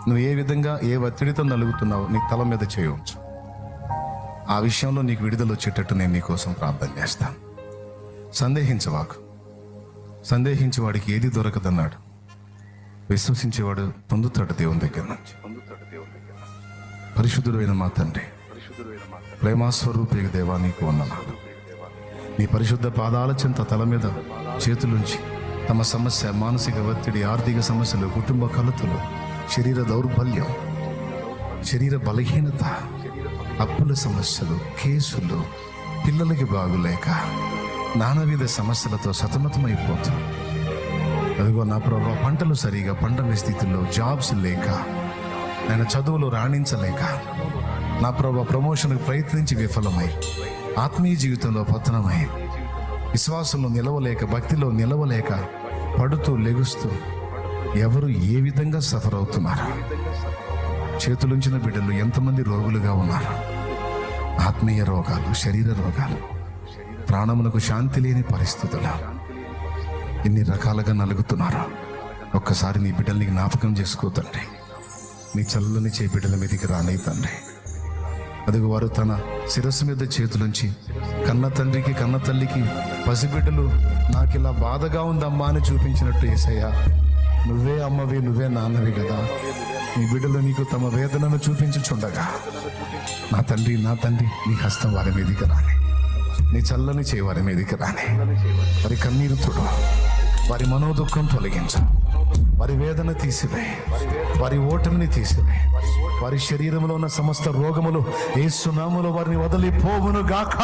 నువ్వు ఏ విధంగా ఏ ఒత్తిడితో నలుగుతున్నావో నీ తల మీద చేయవచ్చు. ఆ విషయంలో నీకు విడుదల వచ్చేటట్టు నేను నీకోసం ప్రార్థన చేస్తాను. సందేహించవాకు. సందేహించేవాడికి ఏది దొరకదన్నాడు. విశ్వసించేవాడు పొందుతాడు దేవుని దగ్గర నుంచి. పరిశుద్ధుడైన మా తండ్రి, ప్రేమాస్వరూపి దేవా, నీకు వందనాలు. నీ పరిశుద్ధ పాదాల చెంత తల మీద చేతులుంచి తమ సమస్య, మానసిక ఒత్తిడి, ఆర్థిక సమస్యలు, కుటుంబ కలతలు, శరీర దౌర్బల్యం, శరీర బలహీనత, అప్పుల సమస్యలు, కేసులు, పిల్లలకి బాగులేక నానావిధ సమస్యలతో సతమతమైపోతాం. అదిగో నా ప్రభావ, పంటలు సరిగా పండని స్థితిలో, జాబ్స్ లేక, నేను చదువులో రాణించలేక, నా ప్రభావ ప్రమోషన్కి ప్రయత్నించి విఫలమై, ఆత్మీయ జీవితంలో పతనమై, విశ్వాసంలో నిలవలేక, భక్తిలో నిలవలేక, పడుతూ లెగుస్తూ ఎవరు ఏ విధంగా సఫర్ అవుతున్నారు? చేతులుంచిన బిడ్డలు ఎంతమంది రోగులుగా ఉన్నారు? ఆత్మీయ రోగాలు, శరీర రోగాలు, ప్రాణమునకు శాంతి లేని పరిస్థితులు, ఎన్ని రకాలుగా నలుగుతున్నారు. ఒక్కసారి నీ బిడ్డల్ని జ్ఞాపకం చేసుకో తండ్రి. నీ చల్లని చే బిడ్డల మీదకి రానై తండ్రి. అదిగో వారు తన శిరస్సు మీద చేతులుంచి కన్న తండ్రికి, కన్న తల్లికి, పసిబిడ్డలు నాకు ఇలా బాధగా ఉందమ్మా అని చూపించినట్టు, యేసయ్యా నువ్వే అమ్మవి, నువ్వే నాన్నవి కదా. నీ బిడ్డలు నీకు తమ వేదనను చూపించుచుండగా, నా తండ్రి, నా తండ్రి, నీ హస్తం వారి మీదకి రాని, నీ చల్లని చేయి వారి మీదకి రాని. వారి కన్నీరు తుడు, వారి మనోదుఖం తొలగించు, వారి వేదన తీసివే, వారి ఓటమిని తీసివే, వారి శరీరంలో ఉన్న సమస్త రోగములు యేసు నామములో వారిని వదిలిపోవును గాక.